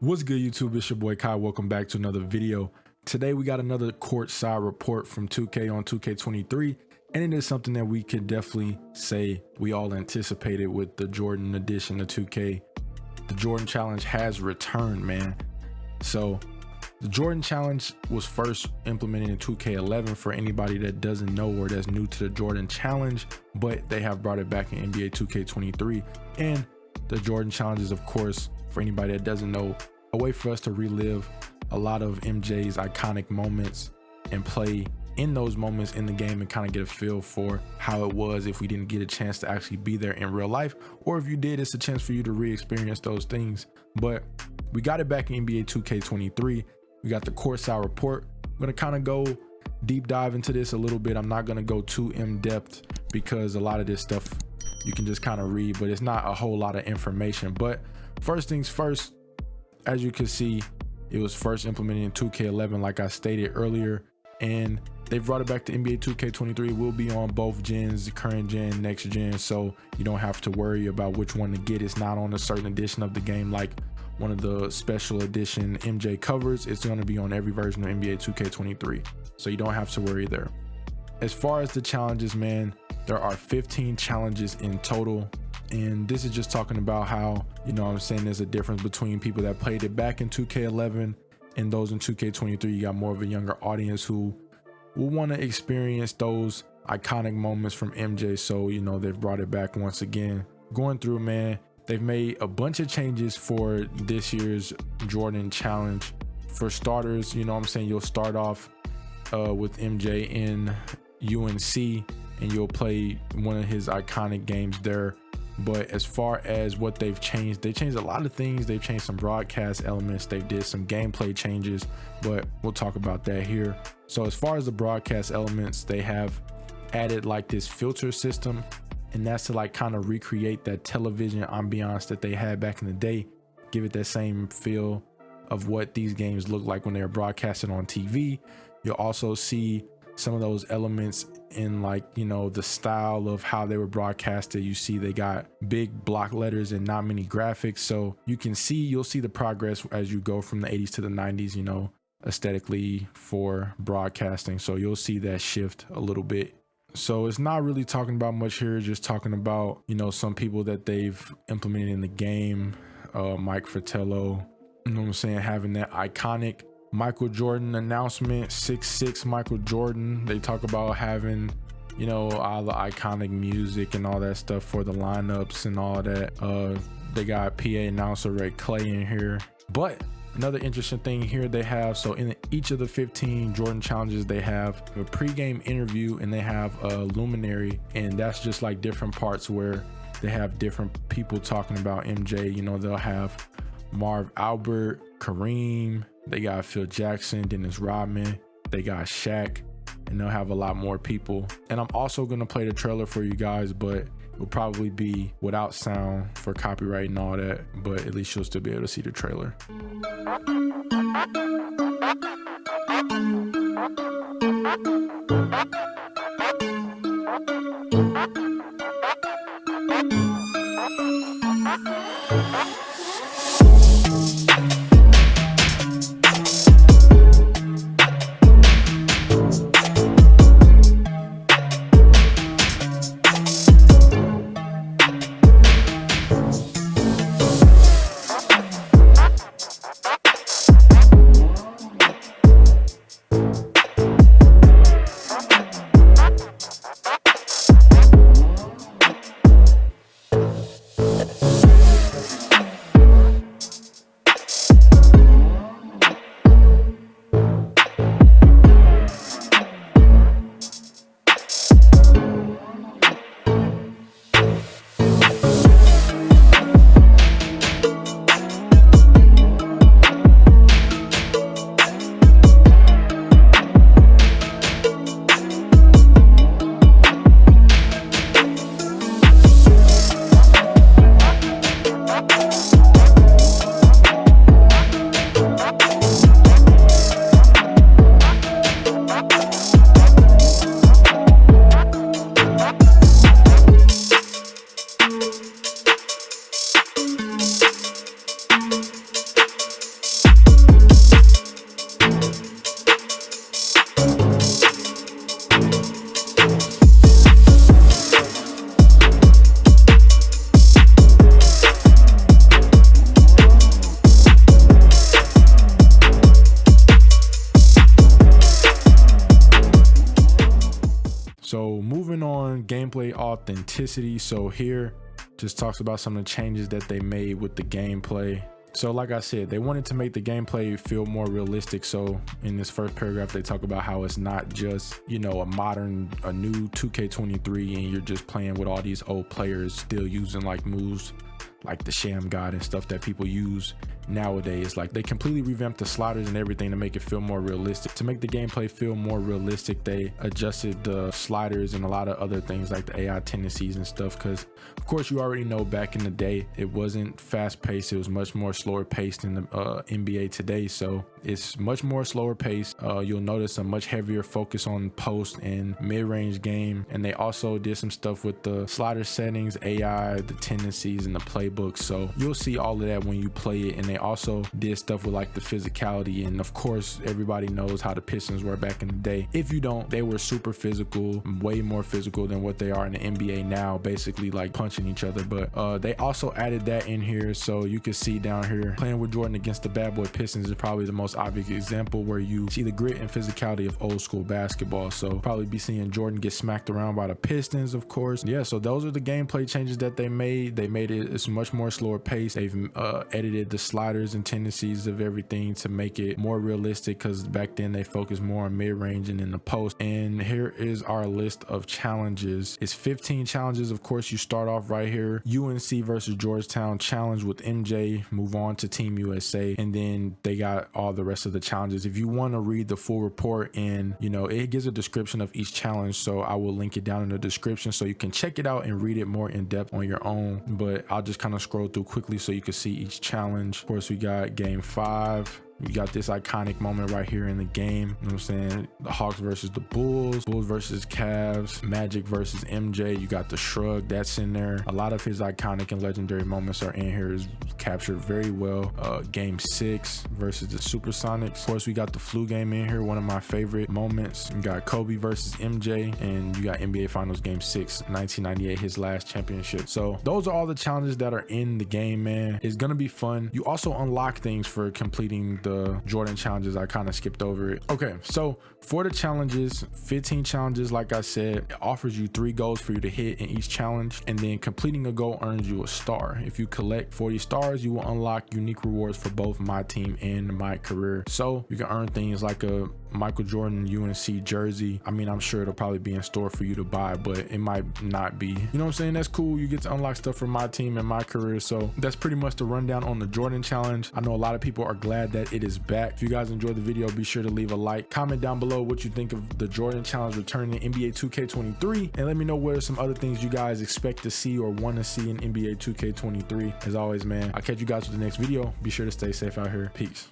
What's good, YouTube? It's your boy Kai. Welcome back to another video. Today we got another Courtside report from 2K on 2K23, and it is something that we could definitely say we all anticipated with the Jordan edition of 2K. The Jordan Challenge has returned, man. So the Jordan Challenge was first implemented in 2K11 for anybody that doesn't know or that's new to the Jordan Challenge, but they have brought it back in NBA 2K23. And the Jordan Challenge is, of course, for anybody that doesn't know, a way for us to relive a lot of MJ's iconic moments and play in those moments in the game and kind of get a feel for how it was if we didn't get a chance to actually be there in real life, or if you did, it's a chance for you to re-experience those things. But we got it back in NBA 2K23. We got the Courtside report. I'm gonna kind of go deep dive into this a little bit. I'm not gonna go too in-depth because a lot of this stuff you can just kind of read, but it's not a whole lot of information. But first things first, as you can see, it was first implemented in 2K11, like I stated earlier, and they brought it back to NBA 2K23. It will be on both gens, the current gen, next gen, so you don't have to worry about which one to get. It's not on a certain edition of the game like one of the special edition MJ covers. It's going to be on every version of NBA 2K23, so you don't have to worry there. As far as the challenges, man, there are 15 challenges in total, and this is just talking about how, you know what I'm saying, there's a difference between people that played it back in 2K11 and those in 2K23. You got more of a younger audience who will want to experience those iconic moments from MJ, so you know they've brought it back once again. Going through, man, they've made a bunch of changes for this year's Jordan Challenge. For starters, you know what I'm saying, you'll start off with MJ in UNC and you'll play one of his iconic games there. But as far as what they've changed, they changed a lot of things. They've changed some broadcast elements. They did some gameplay changes, but we'll talk about that here. So as far as the broadcast elements, they have added like this filter system, and that's to like kind of recreate that television ambiance that they had back in the day, give it that same feel of what these games look like when they're broadcasted on TV. You'll also see some of those elements in, like, you know, the style of how they were broadcasted. You see they got big block letters and not many graphics, so you'll see the progress as you go from the 80s to the 90s, you know, aesthetically for broadcasting. So you'll see that shift a little bit. So it's not really talking about much here, just talking about, you know, some people that they've implemented in the game. Mike Fratello, you know what I'm saying, having that iconic Michael Jordan announcement, 6'6" Michael Jordan. They talk about having, you know, all the iconic music and all that stuff for the lineups and all that. They got PA announcer Ray Clay in here. But another interesting thing here they have, so in each of the 15 Jordan challenges, they have a pregame interview and they have a luminary, and that's just like different parts where they have different people talking about MJ. You know, they'll have Marv Albert, Kareem, they got Phil Jackson, Dennis Rodman, they got Shaq, and they'll have a lot more people. And I'm also gonna play the trailer for you guys, but it will probably be without sound for copyright and all that, but at least you'll still be able to see the trailer. gameplay authenticity. So here just talks about some of the changes that they made with the gameplay. So like I said, they wanted to make the gameplay feel more realistic. So in this first paragraph, they talk about how it's not just, you know, a new 2K23 and you're just playing with all these old players still using like moves like the Sham God and stuff that people use nowadays. Like, they completely revamped the sliders and everything to make it feel more realistic. To make the gameplay feel more realistic, they adjusted the sliders and a lot of other things like the AI tendencies and stuff, because of course you already know back in the day it wasn't fast paced. It was much more slower paced in the NBA today. So it's much more slower paced. You'll notice a much heavier focus on post and mid-range game, and they also did some stuff with the slider settings, AI, the tendencies, and the playbook. So you'll see all of that when you play it. And they also did stuff with like the physicality, and of course everybody knows how the Pistons were back in the day. If you don't, they were super physical, way more physical than what they are in the NBA now, basically like punching each other. But they also added that in here, so you can see down here, playing with Jordan against the bad boy Pistons is probably the most obvious example where you see the grit and physicality of old school basketball. So probably be seeing Jordan get smacked around by the Pistons, of course. Yeah, so those are the gameplay changes that they made. They made it's much more slower pace. They've edited the sliders and tendencies of everything to make it more realistic, because back then they focused more on mid-range and in the post. And here is our list of challenges. It's 15 challenges. Of course, you start off right here, UNC versus Georgetown challenge with MJ, move on to Team USA, and then they got all the rest of the challenges. If you want to read the full report, and you know, it gives a description of each challenge, so I will link it down in the description so you can check it out and read it more in depth on your own. But I'll just kind of scroll through quickly so you can see each challenge. Of course, we got game 5. You got this iconic moment right here in the game. You know what I'm saying? The Hawks versus the Bulls, Bulls versus Cavs, Magic versus MJ. You got the shrug, that's in there. A lot of his iconic and legendary moments are in here, is captured very well. Game 6 versus the Supersonics. Of course, we got the flu game in here, one of my favorite moments. You got Kobe versus MJ, and you got NBA Finals game 6, 1998, his last championship. So those are all the challenges that are in the game, man. It's gonna be fun. You also unlock things for completing the Jordan challenges. I kind of skipped over it. Okay, so for the challenges, 15 challenges, like I said, it offers you 3 goals for you to hit in each challenge, and then completing a goal earns you a star. If you collect 40 stars, you will unlock unique rewards for both my team and my career. So you can earn things like a Michael Jordan UNC jersey. I mean, I'm sure it'll probably be in store for you to buy, but it might not be. You know what I'm saying? That's cool. You get to unlock stuff for my team and my career. So that's pretty much the rundown on the Jordan challenge. I know a lot of people are glad that it is back. If you guys enjoyed the video, be sure to leave a like, comment down below what you think of the Jordan challenge returning in NBA 2K23, and let me know what are some other things you guys expect to see or want to see in NBA 2K23. As always, man, I'll catch you guys with the next video. Be sure to stay safe out here. Peace.